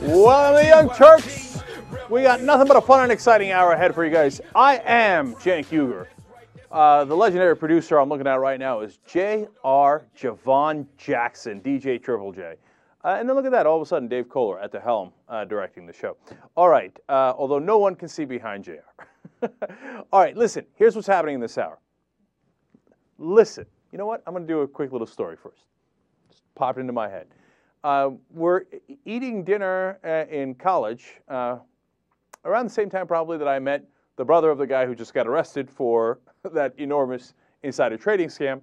Well, the Young Turks, we got nothing but a fun and exciting hour ahead for you guys. I am Cenk Uygur. The legendary producer I'm looking at right now is J.R. Javon Jackson, DJ Triple J. And then look at that, all of a sudden Dave Kohler at the helm directing the show. All right, although no one can see behind J.R. All right, listen, here's what's happening in this hour. Listen, you know what? I'm going to do a quick little story first. Just popped into my head. We're eating dinner in college around the same time probably that I met the brother of the guy who just got arrested for that enormous insider trading scam,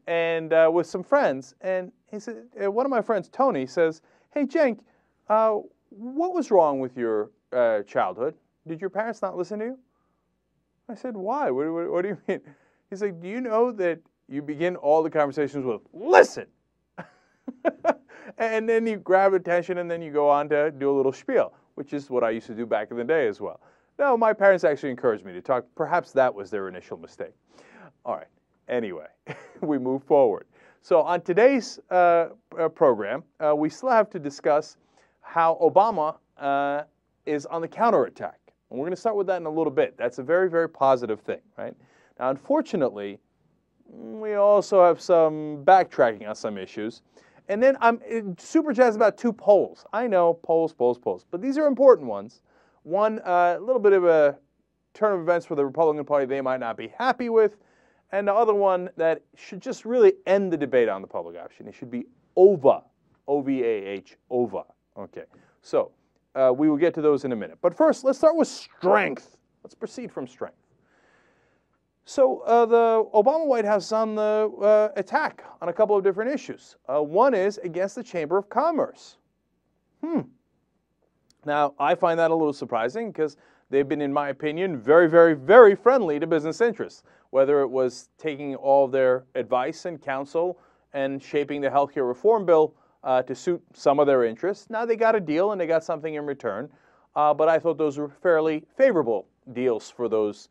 and with some friends. And he said, one of my friends, Tony, says, "Hey, Cenk, what was wrong with your childhood? Did your parents not listen to you?" I said, "Why? What do you mean?" He's like, "Do you know that you begin all the conversations with, 'Listen'?" And then you grab attention and then you go on to do a little spiel, which is what I used to do back in the day as well. No, my parents actually encouraged me to talk. Perhaps that was their initial mistake. All right. Anyway, we move forward. So on today's program, we still have to discuss how Obama is on the counterattack. And we're going to start with that in a little bit. That's a very, very positive thing, right? Now, unfortunately, we also have some backtracking on some issues. And then I'm super jazzed about two polls. I know, polls, but these are important ones. One, a little bit of a turn of events for the Republican Party they might not be happy with, and the other one that should just really end the debate on the public option. It should be OVA, O-V-A-H, OVA. Okay, so we will get to those in a minute. But first, let's start with strength. Let's proceed from strength. So the Obama White House is on the attack on a couple of different issues. One is against the Chamber of Commerce. Now, I find that a little surprising because they've been, in my opinion, very, very, very friendly to business interests, whether it was taking all their advice and counsel and shaping the healthcare reform bill to suit some of their interests. Now, they got a deal and they got something in return, but I thought those were fairly favorable deals for those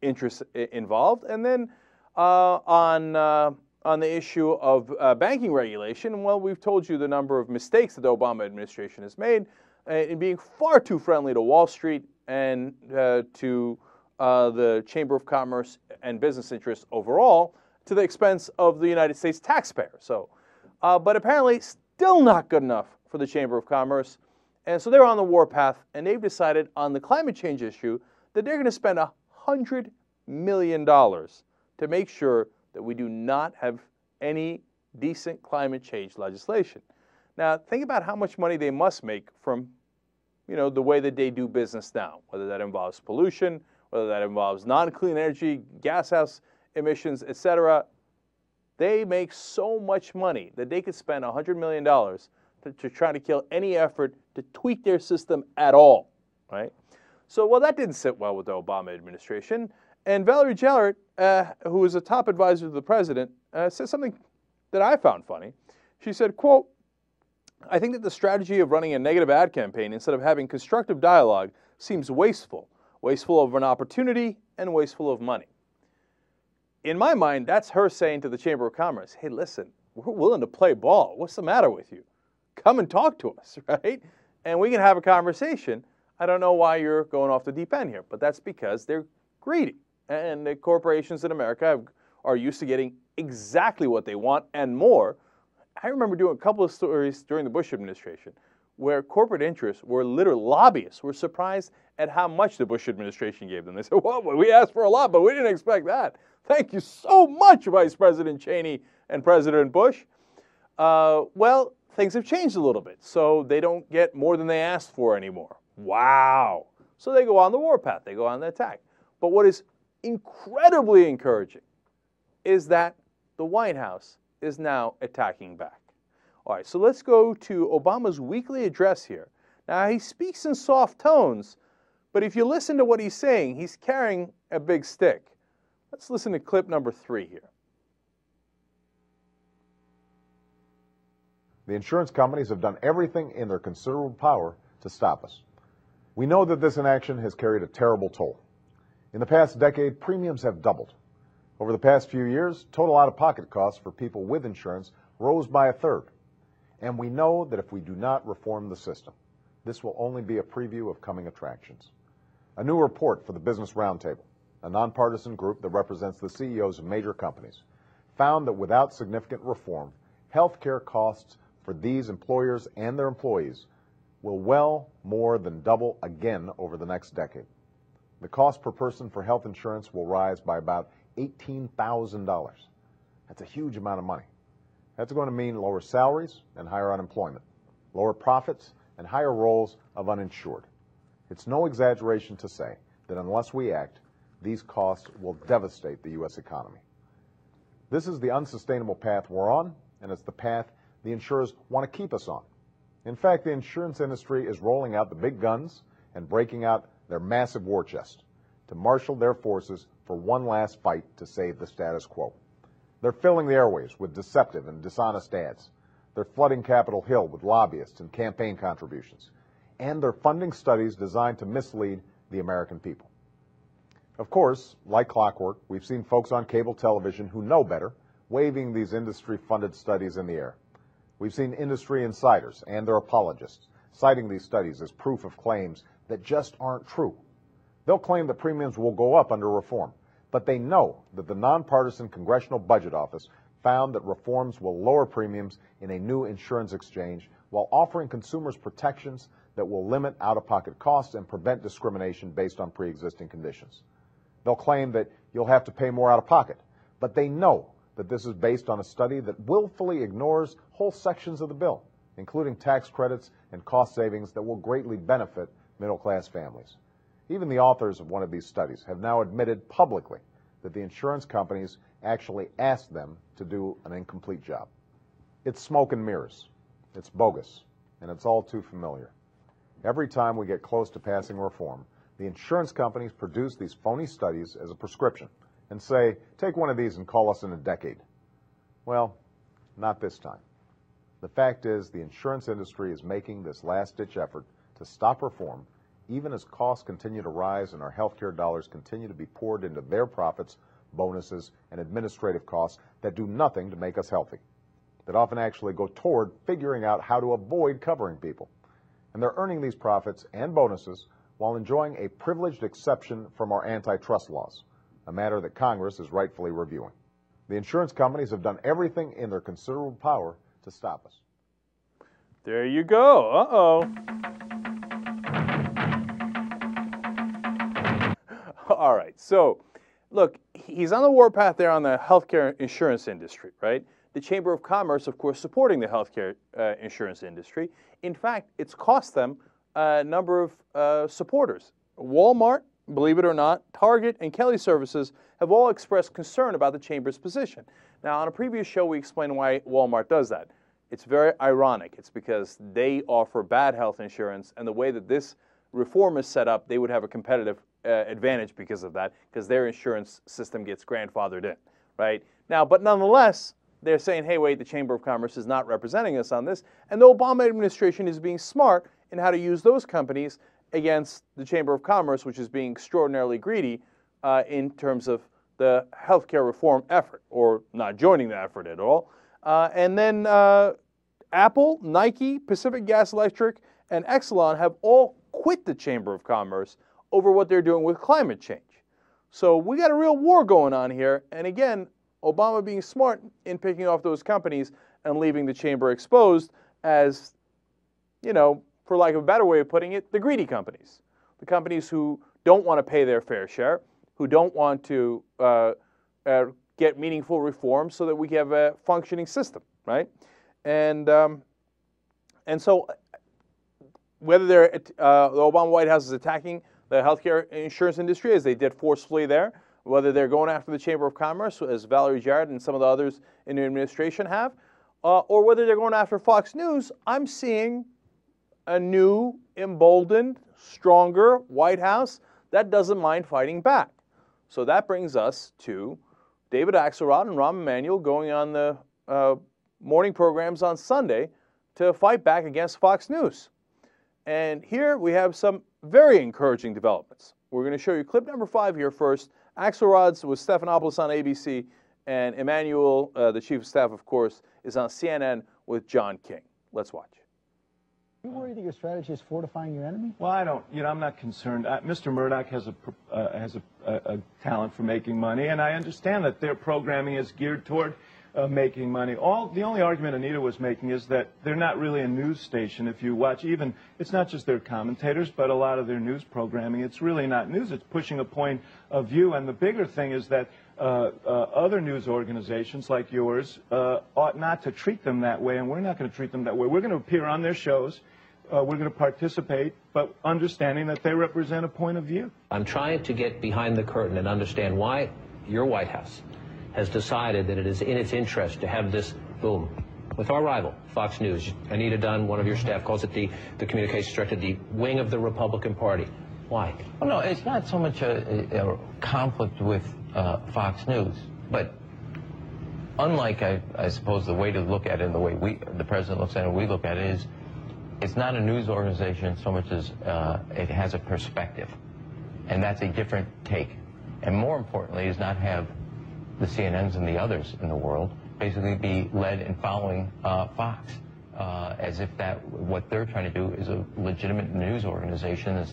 interests involved. And then on the issue of banking regulation, well, we've told you the number of mistakes that the Obama administration has made in being far too friendly to Wall Street and to the Chamber of Commerce and business interests overall, to the expense of the United States taxpayer. So, but apparently still not good enough for the Chamber of Commerce. And so they're on the warpath, and they've decided on the climate change issue that they're going to spend $100 million to make sure that we do not have any decent climate change legislation. Now, think about how much money they must make from, the way that they do business now, whether that involves pollution, whether that involves non-clean energy, gas house emissions, etc. They make so much money that they could spend $100 million to try to kill any effort to tweak their system at all, right? So, well, that didn't sit well with the Obama administration. And Valerie Jarrett, who is a top advisor to the president, said something that I found funny. She said, quote, "I think that the strategy of running a negative ad campaign instead of having constructive dialogue seems wasteful of an opportunity and wasteful of money." In my mind, that's her saying to the Chamber of Commerce, hey, listen, we're willing to play ball. What's the matter with you? Come and talk to us, right? And we can have a conversation. I don't know why you're going off the deep end here, but that's because they're greedy. And the corporations in America are used to getting exactly what they want and more. I remember doing a couple of stories during the Bush administration where corporate interests were literal lobbyists were surprised at how much the Bush administration gave them. They said, well, we asked for a lot, but we didn't expect that. Thank you so much, Vice President Cheney and President Bush. Well, things have changed a little bit, so they don't get more than they asked for anymore. Wow. So they go on the warpath. They go on the attack. But what is incredibly encouraging is that the White House is now attacking back. All right, so let's go to Obama's weekly address here. Now, he speaks in soft tones, but if you listen to what he's saying, he's carrying a big stick. Let's listen to clip number 3 here. The insurance companies have done everything in their considerable power to stop us. We know that this inaction has carried a terrible toll. In the past decade, premiums have doubled. Over the past few years, total out-of-pocket costs for people with insurance rose by 1/3. And we know that if we do not reform the system, this will only be a preview of coming attractions. A new report for the Business Roundtable, a nonpartisan group that represents the CEOs of major companies, found that without significant reform, health care costs for these employers and their employees will well more than double again over the next decade. The cost per person for health insurance will rise by about $18,000. That's a huge amount of money. That's going to mean lower salaries and higher unemployment, lower profits and higher rolls of uninsured. It's no exaggeration to say that unless we act, these costs will devastate the U.S. economy. This is the unsustainable path we're on, and it's the path the insurers want to keep us on. In fact, the insurance industry is rolling out the big guns and breaking out their massive war chest to marshal their forces for one last fight to save the status quo. They're filling the airwaves with deceptive and dishonest ads. They're flooding Capitol Hill with lobbyists and campaign contributions. And they're funding studies designed to mislead the American people. Of course, like clockwork, we've seen folks on cable television who know better waving these industry-funded studies in the air. We've seen industry insiders and their apologists citing these studies as proof of claims that just aren't true. They'll claim that premiums will go up under reform, but they know that the nonpartisan Congressional Budget Office found that reforms will lower premiums in a new insurance exchange while offering consumers protections that will limit out-of-pocket costs and prevent discrimination based on pre-existing conditions. They'll claim that you'll have to pay more out-of-pocket, but they know that this is based on a study that willfully ignores whole sections of the bill, including tax credits and cost savings that will greatly benefit middle-class families. Even the authors of one of these studies have now admitted publicly that the insurance companies actually asked them to do an incomplete job. It's smoke and mirrors. It's bogus, and it's all too familiar. Every time we get close to passing reform, the insurance companies produce these phony studies as a prescription and say, take one of these and call us in a decade. Well, not this time. The fact is, the insurance industry is making this last-ditch effort to stop reform, even as costs continue to rise and our healthcare dollars continue to be poured into their profits, bonuses, and administrative costs that do nothing to make us healthy, that often actually go toward figuring out how to avoid covering people. And they're earning these profits and bonuses while enjoying a privileged exception from our antitrust laws, a matter that Congress is rightfully reviewing. The insurance companies have done everything in their considerable power to stop us. There you go. Uh-oh. All right. So, look, he's on the warpath there on the healthcare insurance industry, right? The Chamber of Commerce, of course, supporting the healthcare insurance industry. In fact, it's cost them a number of supporters. Walmart, believe it or not, Target, and Kelly Services have all expressed concern about the Chamber's position. Now, on a previous show, we explained why Walmart does that. It's very ironic. It's because they offer bad health insurance, and the way that this reform is set up, they would have a competitive advantage because of that, because their insurance system gets grandfathered in, right? Now, but nonetheless, they're saying, hey, wait, the Chamber of Commerce is not representing us on this, and the Obama administration is being smart in how to use those companies against the Chamber of Commerce, which is being extraordinarily greedy in terms of the healthcare reform effort, or not joining the effort at all. And then Apple, Nike, Pacific Gas Electric, and Exelon have all quit the Chamber of Commerce over what they're doing with climate change. So we got a real war going on here. And again, Obama being smart in picking off those companies and leaving the Chamber exposed as, you know, for lack of a better way of putting it, the greedy companies. The companies who don't want to pay their fair share, who don't want to get meaningful reforms so that we have a functioning system, right? And so whether the Obama White House is attacking the healthcare insurance industry, as they did forcefully there, whether they're going after the Chamber of Commerce, as Valerie Jarrett and some of the others in the administration have, or whether they're going after Fox News, I'm seeing a new, emboldened, stronger White House that doesn't mind fighting back. So that brings us to David Axelrod and Rahm Emanuel going on the morning programs on Sunday to fight back against Fox News. And here we have some very encouraging developments. We're going to show you clip number 5 here first. Axelrod's with Stephanopoulos on ABC, and Emanuel, the chief of staff, of course, is on CNN with John King. Let's watch. Are you worried that your strategy is fortifying your enemy? Well, I don't. I'm not concerned. Mr. Murdoch has a talent for making money, and I understand that their programming is geared toward making money. The only argument Anita was making is that they're not really a news station. If you watch, it's not just their commentators, but a lot of their news programming. It's really not news. It's pushing a point of view, and the bigger thing is that other news organizations like yours ought not to treat them that way, and we're not going to treat them that way. We're going to appear on their shows. We're going to participate, but understanding that they represent a point of view. I'm trying to get behind the curtain and understand why your White House has decided that it is in its interest to have this boom with our rival, Fox News. Anita Dunn, one of your staff, calls it the communications director, the wing of the Republican Party. Why? Well, no, it's not so much a conflict with Fox News, but unlike, I suppose, the way to look at it and the way the president looks at it and we look at it is, it's not a news organization so much as it has a perspective, and that's a different take. And more importantly, is not have the CNNs and the others in the world basically be led in following Fox, as if what they're trying to do is a legitimate news organization.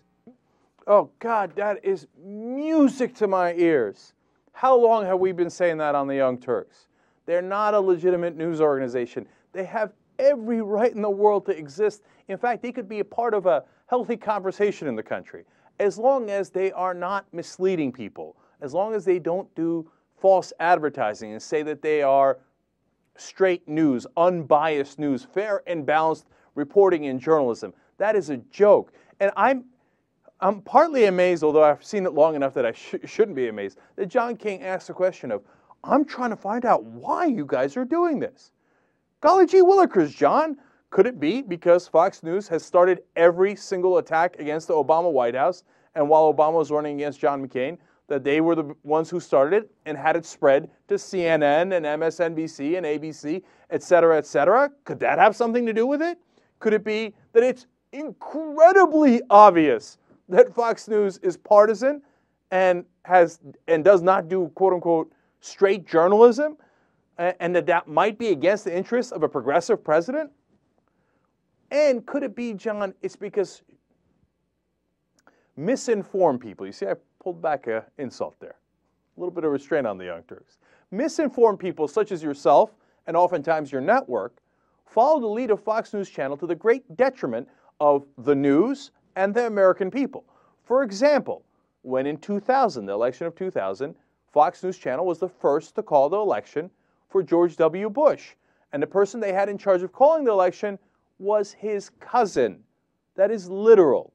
Oh, God, that is music to my ears. How long have we been saying that on the Young Turks? They're not a legitimate news organization. They have every right in the world to exist. In fact, they could be a part of a healthy conversation in the country, as long as they are not misleading people, as long as they don't do false advertising and say that they are straight news, unbiased news, fair and balanced reporting and journalism. That is a joke. And I'm partly amazed, although I've seen it long enough that I shouldn't be amazed, that John King asked the question of, I'm trying to find out why you guys are doing this. Golly gee willikers, John. Could it be because Fox News has started every single attack against the Obama White House, and while Obama was running against John McCain, that they were the ones who started it and had it spread to CNN and MSNBC and ABC, et cetera, et cetera? Could that have something to do with it? Could it be that it's incredibly obvious that Fox News is partisan and does not do, quote unquote, straight journalism, and that might be against the interests of a progressive president? And could it be, John, it's because misinformed people, you see, I pulled back an insult there, a little bit of restraint on the Young Turks. Misinformed people such as yourself, and oftentimes your network, follow the lead of Fox News Channel to the great detriment of the news and the American people. For example, when in 2000, the election of 2000, Fox News Channel was the first to call the election for George W. Bush. And the person they had in charge of calling the election was his cousin. That is literal.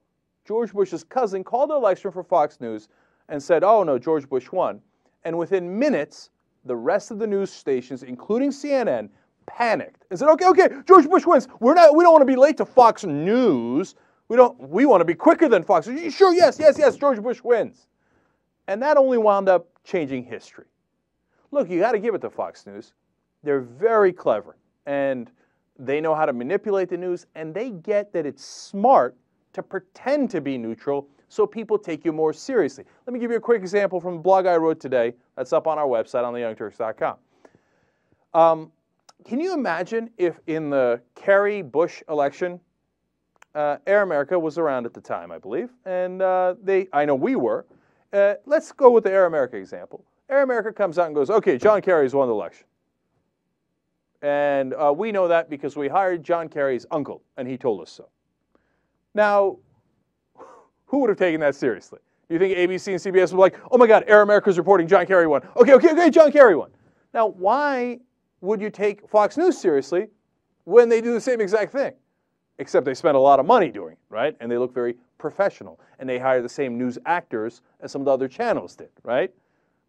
George Bush's cousin called the election for Fox News and said, oh no, George Bush won. And within minutes, the rest of the news stations, including CNN, panicked and said, okay, George Bush wins. We don't want to be late to Fox News. We want to be quicker than Fox. Sure, yes, George Bush wins. And that only wound up changing history. Look, you got to give it to Fox News. They're very clever, and they know how to manipulate the news, and they get that it's smart to pretend to be neutral so people take you more seriously. Let me give you a quick example from a blog I wrote today that's up on our website on theyoungturks.com. Can you imagine if in the Kerry-Bush election, Air America was around at the time, I believe, and I know we were. Let's go with the Air America example. Air America comes out and goes, okay, John Kerry's won the election. And we know that because we hired John Kerry's uncle, and he told us so. Now, who would have taken that seriously? Do you think ABC and CBS were like, oh my God, Air America's reporting John Kerry won. Okay, John Kerry won. Now, why would you take Fox News seriously when they do the same exact thing? Except they spend a lot of money doing it, right? And they look very professional. And they hire the same news actors as some of the other channels did, right?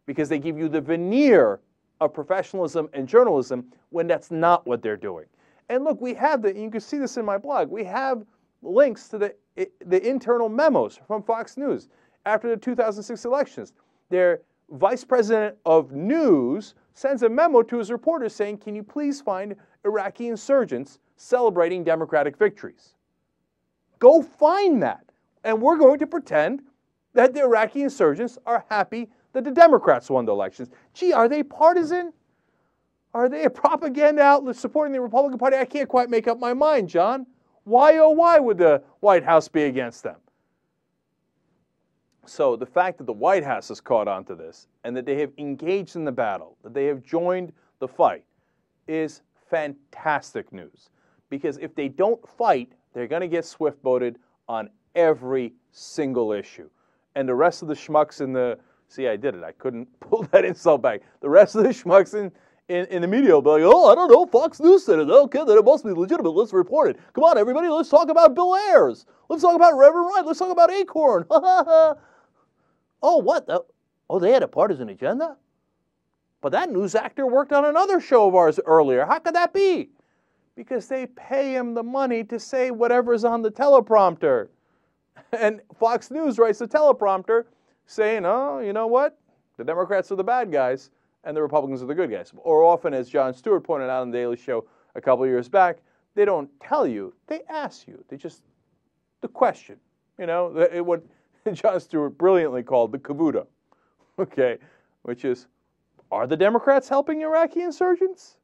Because they give you the veneer of professionalism and journalism when that's not what they're doing. And look, we have you can see this in my blog, we have links to the internal memos from Fox News after the 2006 elections. Their vice president of news sends a memo to his reporters saying, can you please find Iraqi insurgents celebrating Democratic victories? Go find that. And we're going to pretend that the Iraqi insurgents are happy that the Democrats won the elections. Gee, are they partisan? Are they a propaganda outlet supporting the Republican Party? I can't quite make up my mind, John. Why, oh, why would the White House be against them? So the fact that the White House has caught on to this and that they have engaged in the battle, that they have joined the fight, is fantastic news. Because if they don't fight, they're going to get swift-voted on every single issue. And the rest of the schmucks in the... See, I did it. I couldn't pull that insult back. The rest of the schmucks in the media will be like, oh, I don't know, Fox News said it. Okay, then it must be legitimate. Let's report it. Come on, everybody, let's talk about Bill Ayers. Let's talk about Reverend Wright. Let's talk about Acorn. Oh, what? Oh, they had a partisan agenda? But that news actor worked on another show of ours earlier. How could that be? Because they pay him the money to say whatever's on the teleprompter. And Fox News writes the teleprompter saying, oh, you know what? The Democrats are the bad guys and the Republicans are the good guys. Or often, as Jon Stewart pointed out on the Daily Show a couple of years back, they don't tell you, they ask you. They just, the question, you know, what Jon Stewart brilliantly called the cavuto, okay, which is, are the Democrats helping Iraqi insurgents?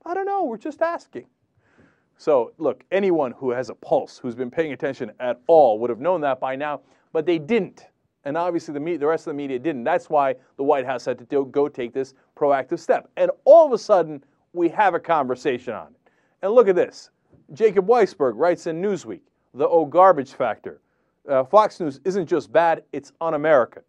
I don't know, we're just asking. So, look, anyone who has a pulse, who's been paying attention at all, would have known that by now, but they didn't. And obviously the rest of the media didn't. That's why the White House had to go take this proactive step. And all of a sudden, we have a conversation on it. And look at this. Jacob Weisberg writes in Newsweek, the oh garbage factor. Fox News isn't just bad, it's un-American.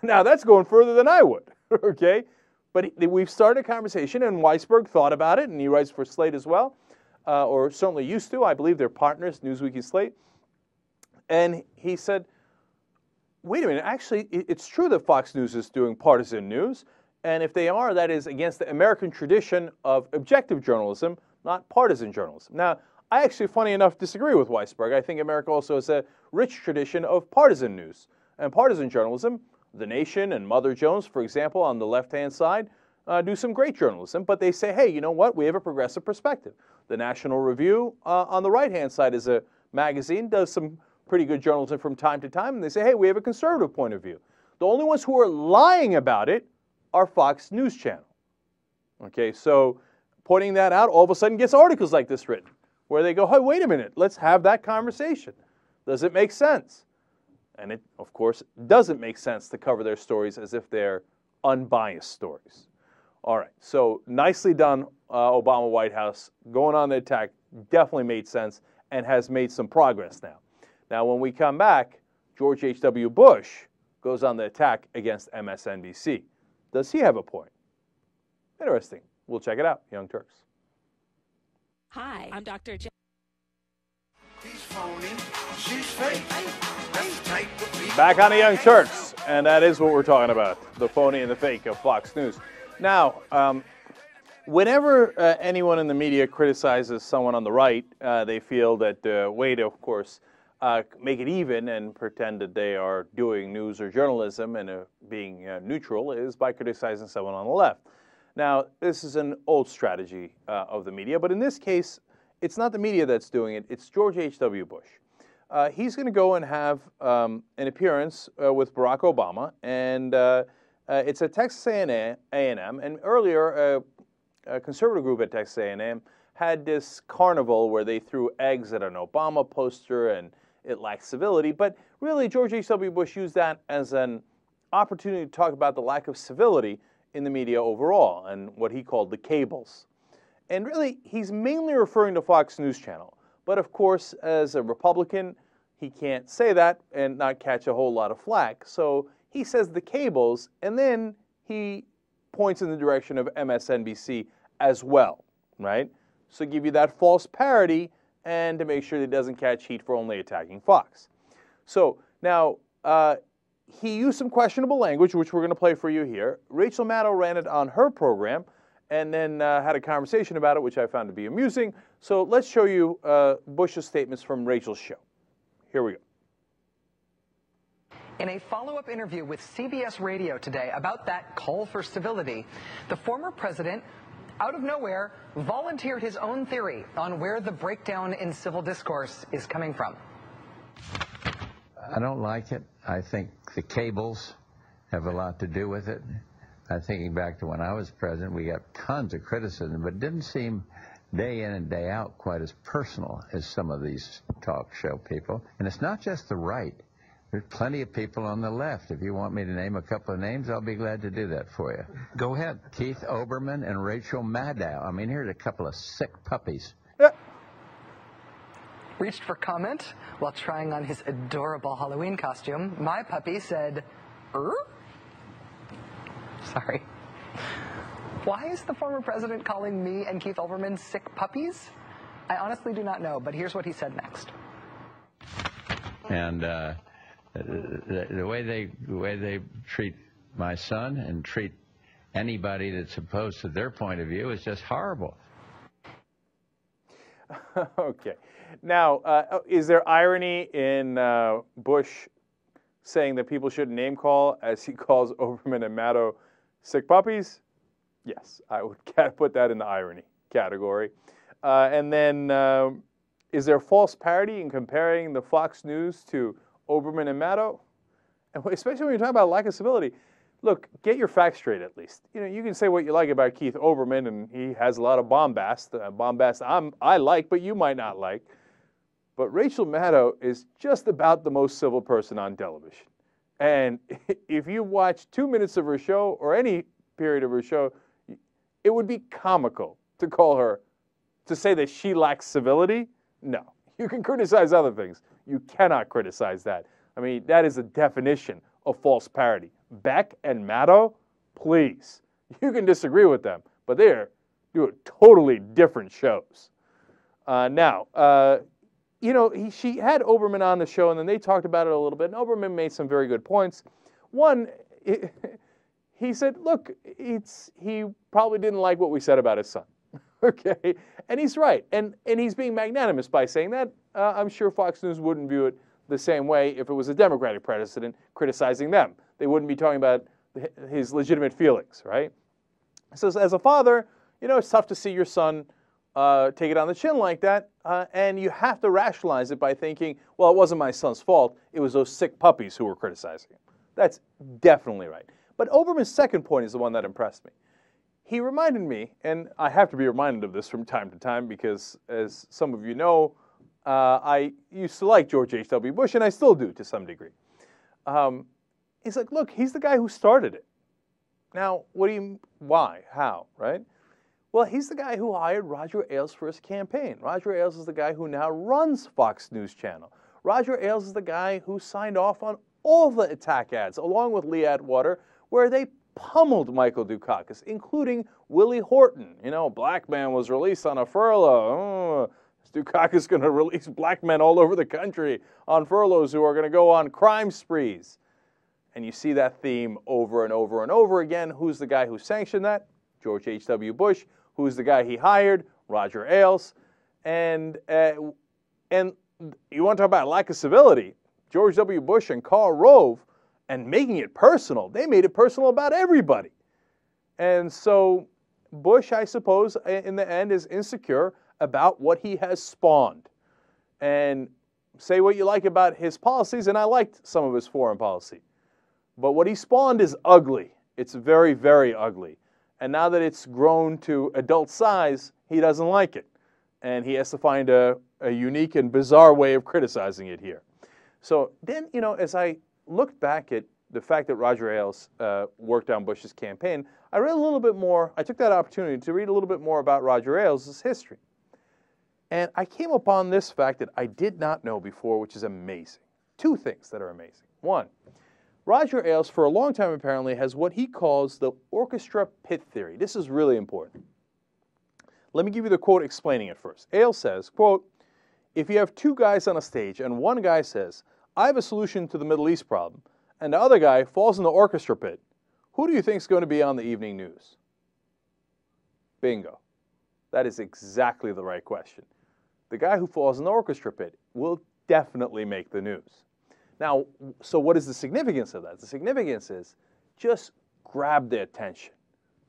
Now, that's going further than I would, okay? But we've started a conversation, and Weisberg thought about it, and he writes for Slate as well, or certainly used to. I believe they're partners, Newsweek and Slate. And he said, wait a minute, actually, it's true that Fox News is doing partisan news, and if they are, that is against the American tradition of objective journalism, not partisan journalism. Now, I actually, funny enough, disagree with Weisberg. I think America also has a rich tradition of partisan news and partisan journalism. The Nation and Mother Jones, for example, on the left-hand side, do some great journalism, but they say, hey, you know what, we have a progressive perspective. The National Review on the right-hand side is a magazine, does some pretty good journalism from time to time, and they say, hey, we have a conservative point of view. The only ones who are lying about it are Fox News Channel. Okay, so pointing that out all of a sudden gets articles like this written, where they go, hey, wait a minute, let's have that conversation. Does it make sense? And it, of course, doesn't make sense to cover their stories as if they're unbiased stories. All right, so nicely done, Obama White House. Going on the attack definitely made sense and has made some progress now. Now, when we come back, George H.W. Bush goes on the attack against MSNBC. Does he have a point? Interesting. We'll check it out. Young Turks. Hi, I'm Dr. J. Back on the Young Turks, and that is what we're talking about, the phony and the fake of Fox News. Now, whenever anyone in the media criticizes someone on the right, they feel that the way to, of course, make it even and pretend that they are doing news or journalism and being neutral is by criticizing someone on the left. Now, this is an old strategy of the media, but in this case, it's not the media that's doing it, it's George H.W. Bush. He's going to go and have an appearance with Barack Obama, and it's at Texas A&M, and earlier a conservative group at Texas A&M had this carnival where they threw eggs at an Obama poster and it lacked civility, but really George H.W. Bush used that as an opportunity to talk about the lack of civility in the media overall and what he called the cables. And really, he's mainly referring to Fox News Channel. But of course, as a Republican, he can't say that and not catch a whole lot of flack. So he says the cables, and then he points in the direction of MSNBC as well, right? So give you that false parody and to make sure that he doesn't catch heat for only attacking Fox. So now, he used some questionable language, which we're going to play for you here. Rachel Maddow ran it on her program and then had a conversation about it, which I found to be amusing. So let's show you Bush's statements from Rachel's show. Here we go. In a follow-up interview with CBS Radio today about that call for civility, the former president, out of nowhere, volunteered his own theory on where the breakdown in civil discourse is coming from. I don't like it. I think the cables have a lot to do with it. thinking back to when I was president, we got tons of criticism, but it didn't seem day in and day out quite as personal as some of these talk show people. And it's not just the right. There's plenty of people on the left. If you want me to name a couple of names, I'll be glad to do that for you. Go ahead. Keith Olbermann and Rachel Maddow. I mean, here's a couple of sick puppies. Reached for comment while trying on his adorable Halloween costume. My puppy said, Sorry. Why is the former president calling me and Keith Olbermann sick puppies? I honestly do not know, but here's what he said next. And the way they treat my son and treat anybody that's opposed to their point of view is just horrible. Okay. Now, is there irony in Bush saying that people shouldn't name call as he calls Olbermann and Maddow sick puppies? Yes, I would put that in the irony category. And then, is there false parity in comparing the Fox News to Olbermann and Maddow? And especially when you're talking about lack of civility. Look, get your facts straight at least. You know, you can say what you like about Keith Olbermann, and he has a lot of bombast. Bombast I like, but you might not like. But Rachel Maddow is just about the most civil person on television. And if you watch 2 minutes of her show or any period of her show, it would be comical to call her, to say that she lacks civility. No. You can criticize other things. You cannot criticize that. I mean, that is a definition of false parody. Beck and Maddow, please. You can disagree with them, but they're doing totally different shows. You know, she had Olbermann on the show, and then they talked about it a little bit, and Olbermann made some very good points. One, he said, look, he probably didn't like what we said about his son. Okay? And he's right. And he's being magnanimous by saying that. I'm sure Fox News wouldn't view it the same way if it was a Democratic president criticizing them. They wouldn't be talking about his legitimate feelings, right? So as a father, you know, it's tough to see your son take it on the chin like that, and you have to rationalize it by thinking, well, it wasn't my son's fault. It was those sick puppies who were criticizing him. That's definitely right. But Olbermann's second point is the one that impressed me. He reminded me, and I have to be reminded of this from time to time because, as some of you know, I used to like George H.W. Bush, and I still do to some degree. He's like, look, he's the guy who started it. Now, why, how, right? Well, he's the guy who hired Roger Ailes for his campaign. Roger Ailes is the guy who now runs Fox News Channel. Roger Ailes is the guy who signed off on all the attack ads, along with Lee Atwater, where they pummeled Michael Dukakis, including Willie Horton. You know, black man was released on a furlough. Is Dukakis going to release black men all over the country on furloughs who are going to go on crime sprees? And you see that theme over and over and over again. Who's the guy who sanctioned that? George H.W. Bush. Who's the guy he hired? Roger Ailes. And you want to talk about lack of civility? George W. Bush and Karl Rove, and making it personal. They made it personal about everybody. And so Bush, I suppose, in the end, is insecure about what he has spawned. And say what you like about his policies, and I liked some of his foreign policy. But what he spawned is ugly. It's very, very ugly. And now that it's grown to adult size, he doesn't like it. And he has to find a unique and bizarre way of criticizing it here. So then, you know, as I looked back at the fact that Roger Ailes worked on Bush's campaign, I read a little bit more. I took that opportunity to read a little bit more about Roger Ailes' history. And I came upon this fact that I did not know before, which is amazing. Two things that are amazing. One, Roger Ailes, for a long time apparently, has what he calls the orchestra pit theory. This is really important. Let me give you the quote explaining it first. Ailes says, quote, if you have two guys on a stage and one guy says, I have a solution to the Middle East problem, and the other guy falls in the orchestra pit, who do you think is going to be on the evening news? Bingo. That is exactly the right question. The guy who falls in the orchestra pit will definitely make the news. Now, so what is the significance of that? The significance is just grab the attention.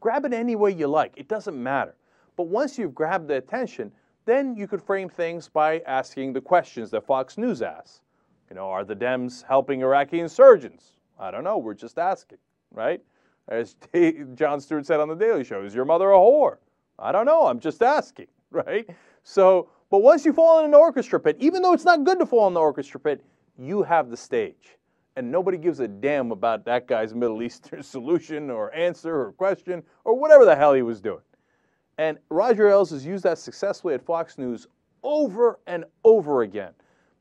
Grab it any way you like. It doesn't matter. But once you've grabbed the attention, then you could frame things by asking the questions that Fox News asks. You know, are the Dems helping Iraqi insurgents? I don't know. We're just asking, right? As Jon Stewart said on The Daily Show, is your mother a whore? I don't know. I'm just asking, right? So, but once you fall in an orchestra pit, even though it's not good to fall in the orchestra pit, you have the stage. And nobody gives a damn about that guy's Middle Eastern solution or answer or question or whatever the hell he was doing. And Roger Ailes has used that successfully at Fox News over and over again.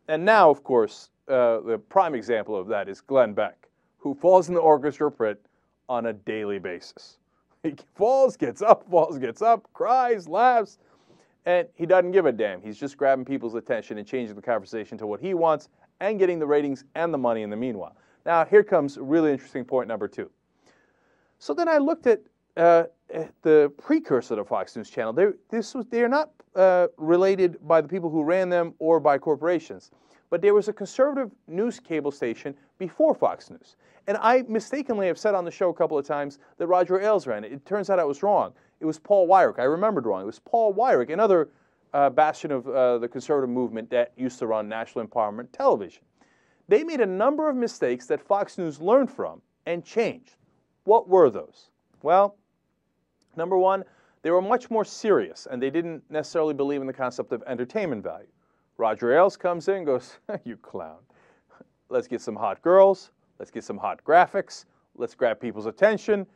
And now, of course, the prime example of that is Glenn Beck, who falls in the orchestra pit on a daily basis. He falls, gets up, cries, laughs, and he doesn't give a damn. He's just grabbing people's attention and changing the conversation to what he wants and getting the ratings and the money in the meanwhile. Now, here comes really interesting point number 2. So then I looked at the precursor to Fox News Channel. They are not related by the people who ran them or by corporations, but there was a conservative news cable station before Fox News. And I mistakenly have said on the show a couple of times that Roger Ailes ran it. It turns out I was wrong. It was Paul Weyrich. I remembered wrong. It was Paul Weyrich, another bastion of the conservative movement that used to run national empowerment television. They made a number of mistakes that Fox News learned from and changed. What were those? Well, number 1, they were much more serious, and they didn't necessarily believe in the concept of entertainment value. Roger Ailes comes in and goes, you clown. Let's get some hot girls. Let's get some hot graphics. Let's grab people's attention.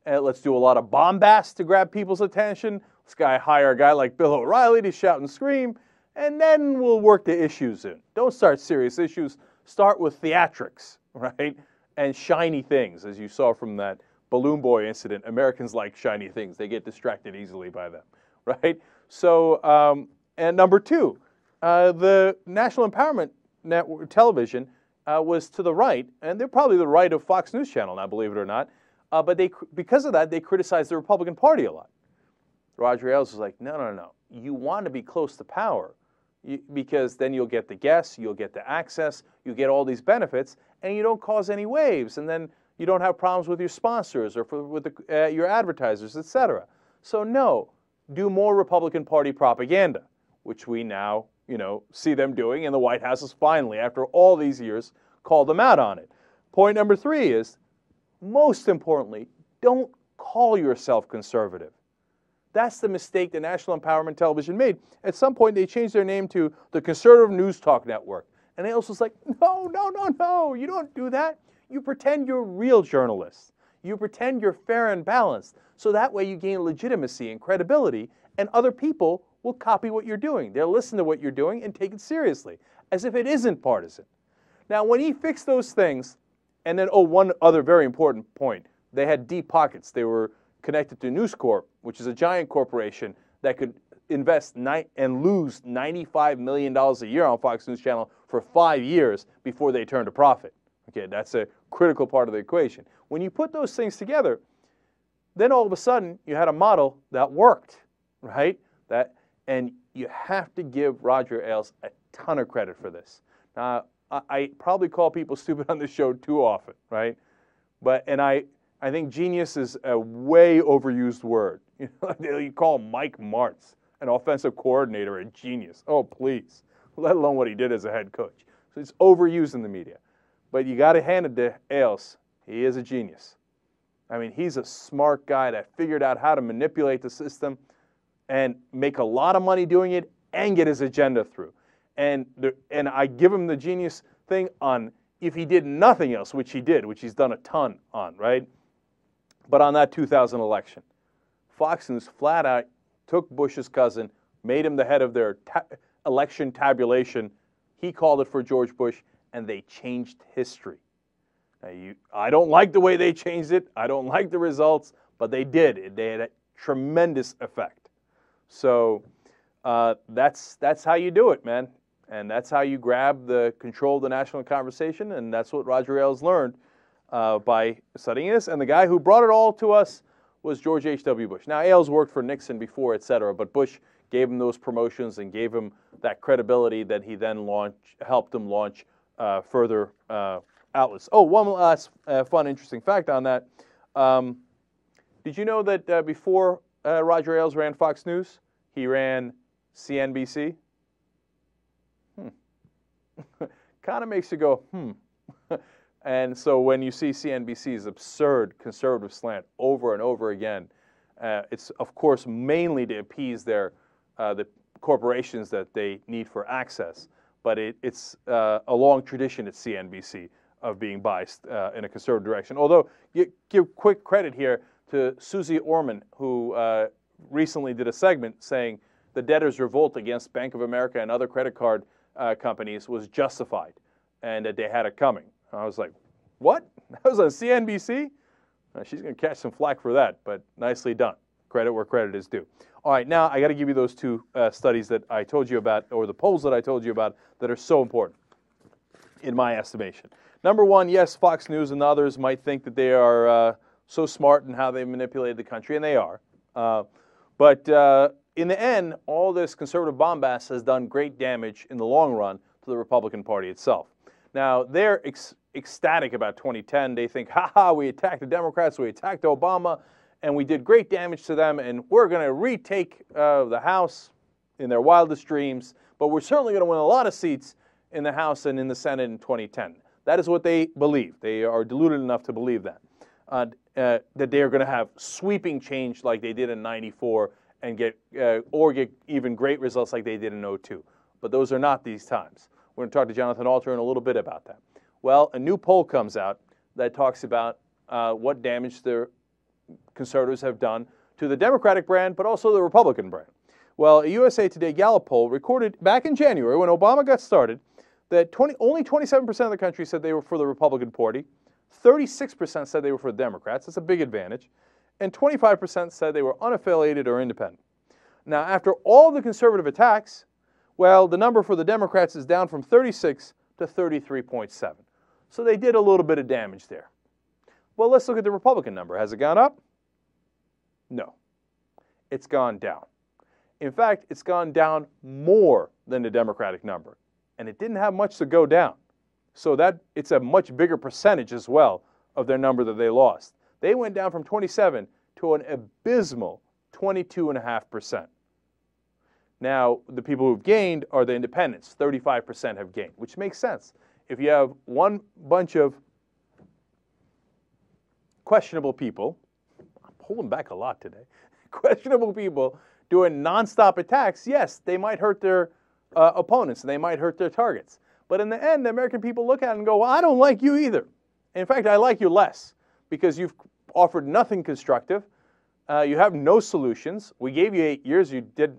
And let's do a lot of bombast to grab people's attention. Let's hire a guy like Bill O'Reilly to shout and scream. And then we'll work the issues in. Don't start serious issues. Start with theatrics, right? And shiny things, as you saw from that Balloon Boy incident. Americans like shiny things. They get distracted easily by them, right? So, and number 2, the National Empowerment Network television was to the right, and they're probably the right of Fox News Channel now, believe it or not. But because of that, they criticized the Republican Party a lot. Roger Ailes was like, no. You want to be close to power because then you'll get the guests, you'll get the access, you get all these benefits, and you don't cause any waves, and then you don't have problems with your sponsors or with your advertisers, etc. So no, do more Republican Party propaganda, which we now, see them doing, and the White House has finally, after all these years, called them out on it. Point number 3 is, most importantly, don't call yourself conservative. That's the mistake the National Empowerment Television made. At some point, they changed their name to the Conservative News Talk Network. And Ailes was like, no, you don't do that. You pretend you're real journalists. You pretend you're fair and balanced. So that way you gain legitimacy and credibility, and other people will copy what you're doing. They'll listen to what you're doing and take it seriously, as if it isn't partisan. Now, when he fixed those things, and then, one other very important point, they had deep pockets. They were connected to News Corp, which is a giant corporation that could invest and lose $95 million a year on Fox News Channel for 5 years before they turned a profit. Okay, that's a critical part of the equation. When you put those things together, then all of a sudden you had a model that worked, right? And you have to give Roger Ailes a ton of credit for this. Now, I probably call people stupid on this show too often, right? And I think genius is a way overused word. You call Mike Martz, an offensive coordinator, a genius. Oh, please. Let alone what he did as a head coach. So it's overused in the media. But you got to hand it to Ailes. He is a genius. I mean, he's a smart guy that figured out how to manipulate the system and make a lot of money doing it and get his agenda through. And I give him the genius thing on if he did nothing else, which he did, which he's done a ton on, right? But on that 2000 election, Fox News flat out took Bush's cousin, made him the head of their election tabulation. He called it for George Bush, and they changed history. Now, I don't like the way they changed it. I don't like the results, but they did. They had a tremendous effect. So that's how you do it, man. And that's how you grab the control of the national conversation, and that's what Roger Ailes learned by studying this. And the guy who brought it all to us was George H.W. Bush. Now, Ailes worked for Nixon before, et cetera, but Bush gave him those promotions and gave him that credibility that he then helped him launch further outlets. Oh, one last fun, interesting fact on that. Did you know that before Roger Ailes ran Fox News, he ran CNBC? Kind of makes you go, And so when you see CNBC's absurd conservative slant over and over again, it's, of course, mainly to appease the corporations that they need for access. But it's a long tradition at CNBC of being biased in a conservative direction. Although, you give quick credit here to Susie Orman, who recently did a segment saying the debtors' revolt against Bank of America and other credit card companies was justified and that they had it coming. I was like, what? That was on CNBC? She's going to catch some flack for that, but nicely done. Credit where credit is due. All right, now I got to give you those two studies that I told you about, or the polls that I told you about, that are so important, in my estimation. Number one, yes, Fox News and others might think that they are so smart in how they manipulated the country, and they are. But in the end, all this conservative bombast has done great damage in the long run to the Republican Party itself. Now, they're ecstatic about 2010. They think, ha-ha, we attacked the Democrats, we attacked Obama, and we did great damage to them, and we're going to retake the House in their wildest dreams, but we're certainly going to win a lot of seats in the House and in the Senate in 2010. That is what they believe. They are deluded enough to believe that. That they are going to have sweeping change like they did in '94 and get even great results like they did in '02. But those are not these times. We're going to talk to Jonathan Alter in a little bit about that. Well, a new poll comes out that talks about what damage the conservatives have done to the Democratic brand, but also the Republican brand. Well, a USA Today Gallup poll recorded back in January when Obama got started that only 27% of the country said they were for the Republican Party, 36% said they were for the Democrats. That's a big advantage. And 25% said they were unaffiliated or independent. Now, after all the conservative attacks, well, the number for the Democrats is down from 36 to 33.7. So they did a little bit of damage there. Well, let's look at the Republican number. Has it gone up? No. It's gone down. In fact, it's gone down more than the Democratic number. And it didn't have much to go down. So that it's a much bigger percentage as well of their number that they lost. They went down from 27 to an abysmal 22.5%. Now, the people who've gained are the independents. 35% have gained, which makes sense. If you have one bunch of questionable people, I'm pulling back a lot today, questionable people doing nonstop attacks, yes, they might hurt their opponents and they might hurt their targets. But in the end, the American people look at it and go, well, I don't like you either. In fact, I like you less because you've offered nothing constructive. You have no solutions. We gave you 8 years. You did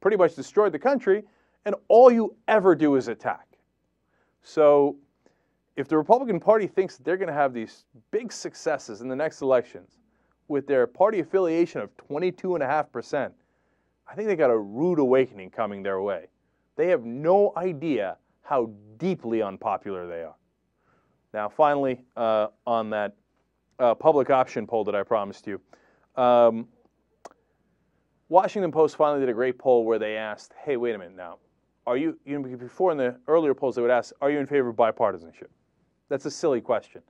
pretty much destroyed the country, and all you ever do is attack. So if the Republican Party thinks that they're going to have these big successes in the next elections with their party affiliation of 22.5%, I think they got a rude awakening coming their way. They have no idea how deeply unpopular they are. Now, finally, on that public option poll that I promised you, Washington Post finally did a great poll where they asked, hey, wait a minute now, are you before in the earlier polls they would ask, are you in favor of bipartisanship? That's a silly question.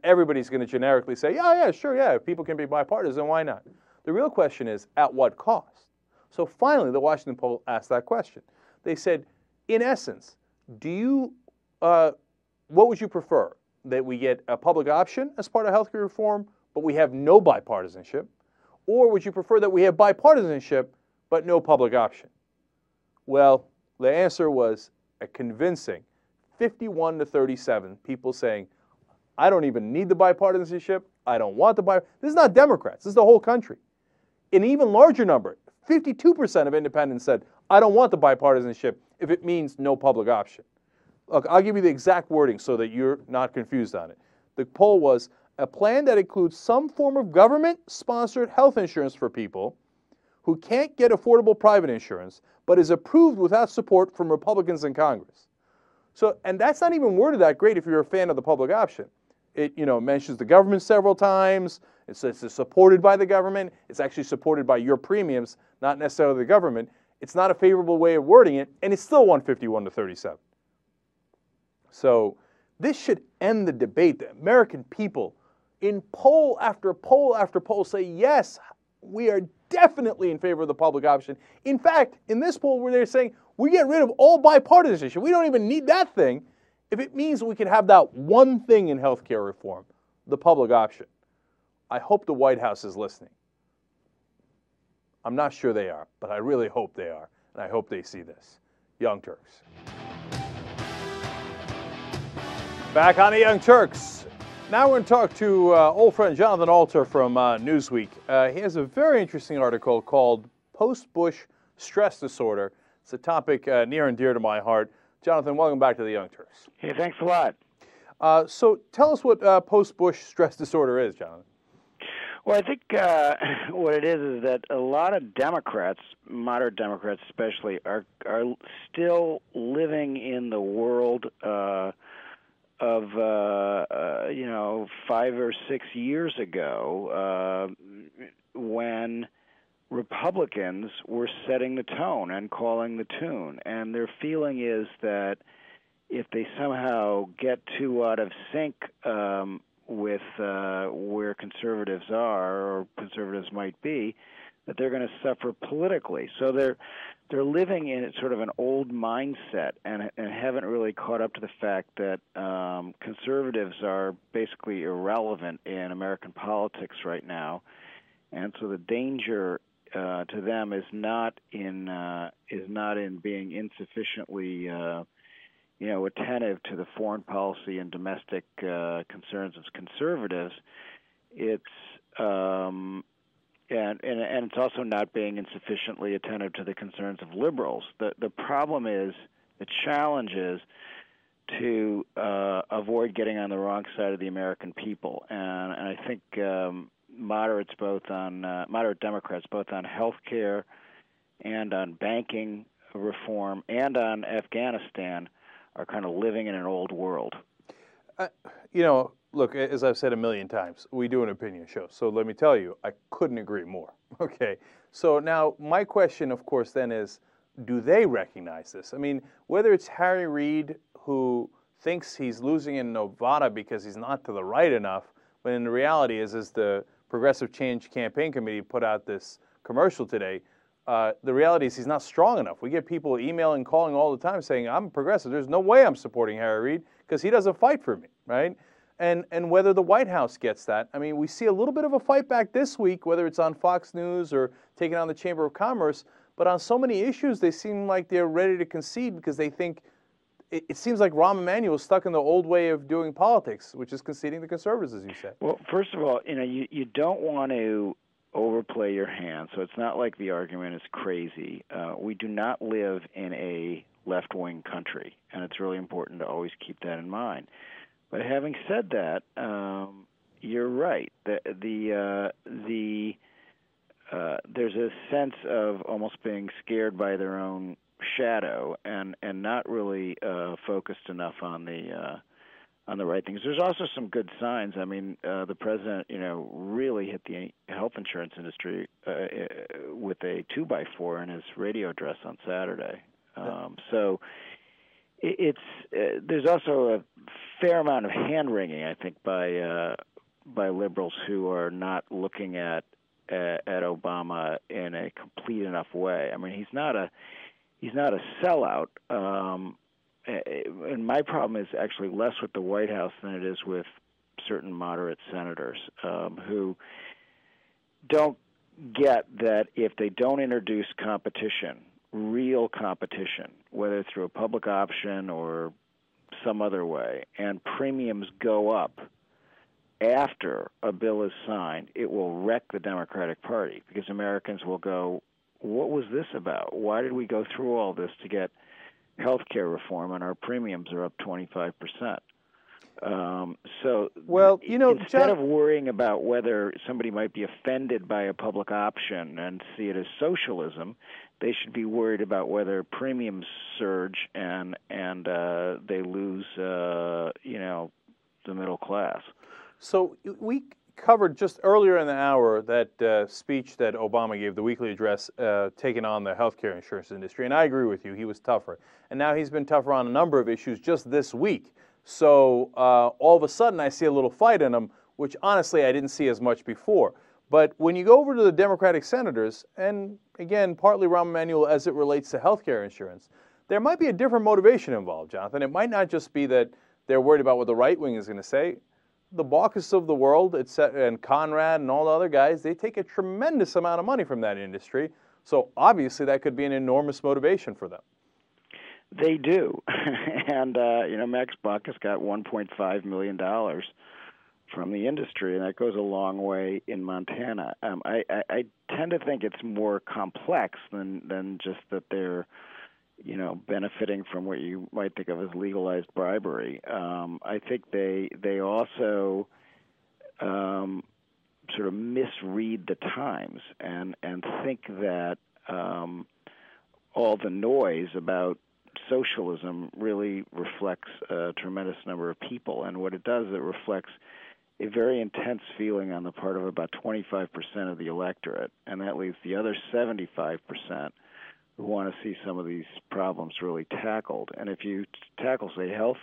Everybody's going to generically say, yeah, sure, yeah, if people can be bipartisan, why not? The real question is, at what cost? So finally, the Washington Post asked that question. They said, in essence, what would you prefer? That we get a public option as part of healthcare reform, but we have no bipartisanship? Or would you prefer that we have bipartisanship, but no public option? Well, the answer was a convincing 51 to 37 people saying, I don't even need the bipartisanship. I don't want the bipartisanship. This is not Democrats. This is the whole country. An even larger number, 52% of independents said, I don't want the bipartisanship if it means no public option. Look, I'll give you the exact wording so that you're not confused on it. The poll was, a plan that includes some form of government-sponsored health insurance for people who can't get affordable private insurance, but is approved without support from Republicans in Congress. So, and that's not even worded that great if you're a fan of the public option. It, mentions the government several times. It says it's supported by the government. It's actually supported by your premiums, not necessarily the government. It's not a favorable way of wording it, and it's still 151 to 37. So this should end the debate. The American people, in poll after poll after poll, say, yes, we are definitely in favor of the public option. In fact, in this poll where they're saying, we get rid of all bipartisanship. We don't even need that thing if it means we can have that one thing in healthcare reform, the public option, I hope the White House is listening. I'm not sure they are, but I really hope they are, and I hope they see this. Young Turks. Back on the Young Turks. Now we're going to talk to old friend Jonathan Alter from Newsweek. He has a very interesting article called Post-Bush Stress Disorder. It's a topic near and dear to my heart. Jonathan, welcome back to the Young Turks. Hey, thanks a lot. So tell us what post-Bush stress disorder is, Jonathan. Well, I think what it is that a lot of Democrats, moderate Democrats especially, are still living in the world of 5 or 6 years ago when Republicans were setting the tone and calling the tune, and their feeling is that if they somehow get too out of sync with where conservatives are or conservatives might be, that they're going to suffer politically. So they're living in sort of an old mindset and haven't really caught up to the fact that conservatives are basically irrelevant in American politics right now, and so the danger to them is not in being insufficiently attentive to the foreign policy and domestic concerns of conservatives. It's and it's also not being insufficiently attentive to the concerns of liberals. The problem is, the challenge is to avoid getting on the wrong side of the American people, and I think moderates moderate Democrats both on health care and on banking reform and on Afghanistan are kind of living in an old world. Look, as I've said a million times, we do an opinion show. So let me tell you, I couldn't agree more. Okay. So now my question, of course, then is, do they recognize this? I mean, whether it's Harry Reid, who thinks he's losing in Nevada because he's not to the right enough, when the reality is the Progressive Change Campaign Committee put out this commercial today, the reality is he's not strong enough. We get people emailing, calling all the time saying, I'm progressive. There's no way I'm supporting Harry Reid because he doesn't fight for me, right? And whether the White House gets that, I mean, we see a little bit of a fight back this week, whether it's on Fox News or taking on the Chamber of Commerce, but on so many issues, they seem like they're ready to concede because they think, it seems like Rahm Emanuel is stuck in the old way of doing politics, which is conceding the conservatives, as you said. Well, first of all, you don't want to overplay your hand, so it's not like the argument is crazy. We do not live in a left-wing country, and it's really important to always keep that in mind. But having said that, you're right. There's a sense of almost being scared by their own shadow and not really focused enough on the right things. There's also some good signs. I mean, the president, really hit the health insurance industry with a 2x4 in his radio address on Saturday. So there's also a fair amount of hand-wringing, I think, by liberals who are not looking at Obama in a complete enough way. I mean, he's not a sellout. And my problem is actually less with the White House than it is with certain moderate senators who don't get that if they don't introduce competition, real competition, whether through a public option or some other way, and premiums go up after a bill is signed, it will wreck the Democratic Party because Americans will go, what was this about? Why did we go through all this to get health care reform and our premiums are up 25%? Instead of worrying about whether somebody might be offended by a public option and see it as socialism, they should be worried about whether premiums surge and they lose, the middle class. So we covered just earlier in the hour that speech that Obama gave, the weekly address, taking on the healthcare insurance industry, and I agree with you, he was tougher. And now he's been tougher on a number of issues just this week. So all of a sudden I see a little fight in him, which honestly I didn't see as much before. But when you go over to the Democratic senators, and again, partly Rahm Emanuel as it relates to healthcare insurance, there might be a different motivation involved, Jonathan. It might not just be that they're worried about what the right wing is going to say. The Baucus of the world, and Conrad and all the other guys, they take a tremendous amount of money from that industry. So obviously that could be an enormous motivation for them. They do. And, Max Baucus got $1.5 million from the industry, and that goes a long way in Montana. I tend to think it's more complex than just that they're benefiting from what you might think of as legalized bribery. I think they also sort of misread the times and think that all the noise about socialism really reflects a tremendous number of people. And what it does, it reflects a very intense feeling on the part of about 25% of the electorate, and that leaves the other 75% who want to see some of these problems really tackled. And if you tackle, say, health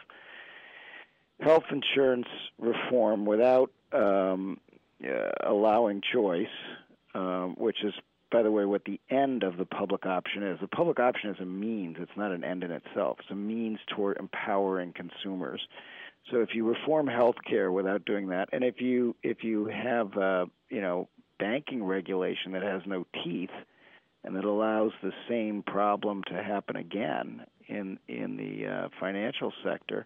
insurance reform without allowing choice, which is, by the way, what the end of the public option is. The public option is a means. It's not an end in itself. It's a means toward empowering consumers. So if you reform health care without doing that, and if you have banking regulation that has no teeth and that allows the same problem to happen again in the financial sector,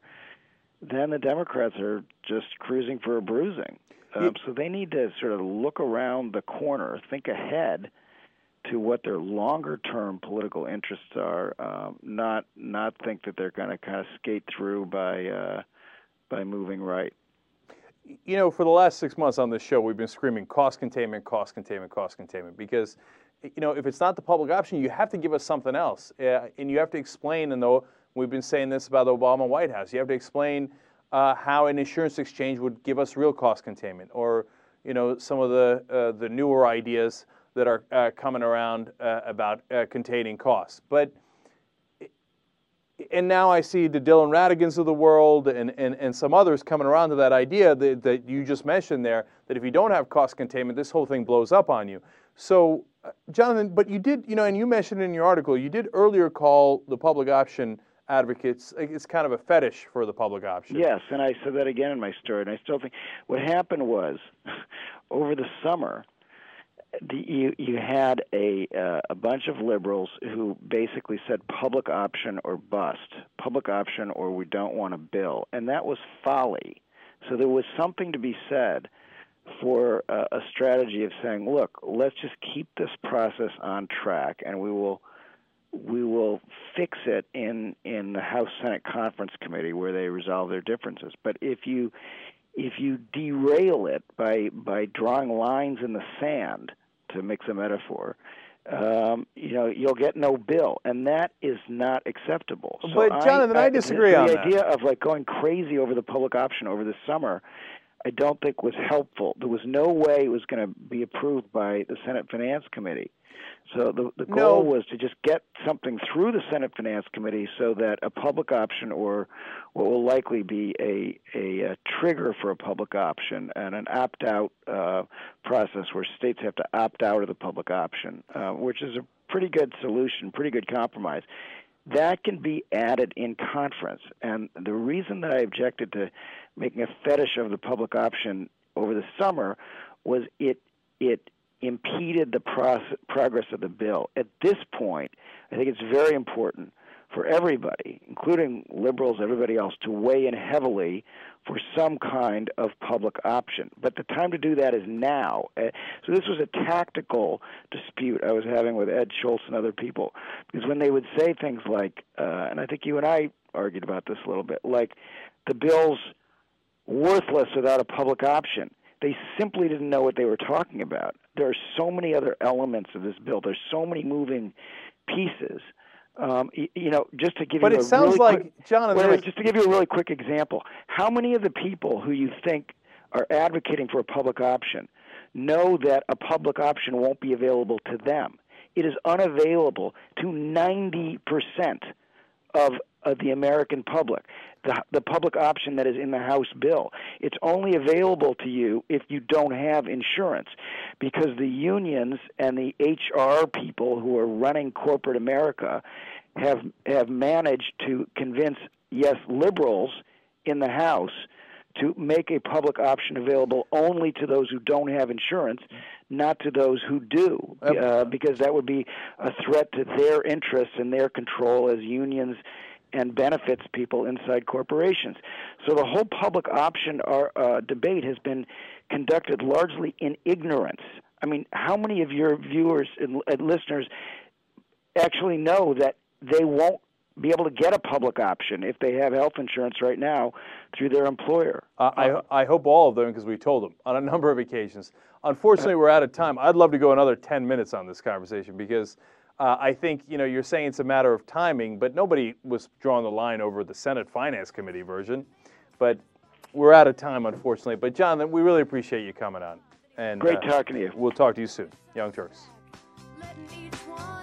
then the Democrats are just cruising for a bruising. So they need to sort of look around the corner, think ahead to what their longer-term political interests are, not think that they're going to kind of skate through by moving right. For the last 6 months on this show, we've been screaming cost containment, cost containment, cost containment, because if it's not the public option, you have to give us something else, and you have to explain. And though we've been saying this about the Obama White House, you have to explain how an insurance exchange would give us real cost containment, or some of the newer ideas that are coming around about containing costs. And now I see the Dylan Radigans of the world and some others coming around to that idea that you just mentioned there, that if you don't have cost containment, this whole thing blows up on you. So, Jonathan, but you did, and you mentioned in your article, you did earlier call the public option advocates, it's kind of a fetish for the public option. Yes, and I said that again in my story, and I still think what happened was over the summer, you had a bunch of liberals who basically said public option or bust, public option or we don't want a bill, and that was folly. So there was something to be said for a strategy of saying, look, let's just keep this process on track, and we will fix it in the House Senate Conference Committee where they resolve their differences. But if you derail it by drawing lines in the sand, to mix a metaphor, you'll get no bill, and that is not acceptable. So but Jonathan, I disagree on that. The idea of going crazy over the public option over the summer, I don't think was helpful. There was no way it was going to be approved by the Senate Finance Committee. So the goal was to just get something through the Senate Finance Committee so that a public option, or what will likely be a trigger for a public option and an opt-out process where states have to opt out of the public option, which is a pretty good solution, pretty good compromise. That can be added in conference. And the reason that I objected to making a fetish of the public option over the summer was it impeded the progress of the bill. At this point, I think it's very important for everybody, including liberals, everybody else, to weigh in heavily for some kind of public option. But the time to do that is now. So this was a tactical dispute I was having with Ed Schultz and other people, because when they would say things like, and I think you and I argued about this a little bit, like the bill's worthless without a public option, they simply didn't know what they were talking about. There are so many other elements of this bill. There's so many moving pieces. Just to give you a really quick, Jonathan, just to give you a really quick example, how many of the people who you think are advocating for a public option know that a public option won't be available to them? It is unavailable to 90% of the American public, the public option that is in the House bill. It's only available to you if you don't have insurance, because the unions and the HR people who are running corporate America have managed to convince, yes, liberals in the House to make a public option available only to those who don't have insurance, not to those who do, because that would be a threat to their interests and their control as unions and benefits people inside corporations. So the whole public option debate has been conducted largely in ignorance. I mean, how many of your viewers and listeners actually know that they won't be able to get a public option if they have health insurance right now through their employer? I hope all of them, because we told them on a number of occasions. Unfortunately, we're out of time. I'd love to go another 10 minutes on this conversation, because I think, you're saying it's a matter of timing, but nobody was drawing the line over the Senate Finance Committee version. But we're out of time, unfortunately. But, Jonathan, we really appreciate you coming on. And great talking to you. We'll talk to you soon. Young Turks. Letting each one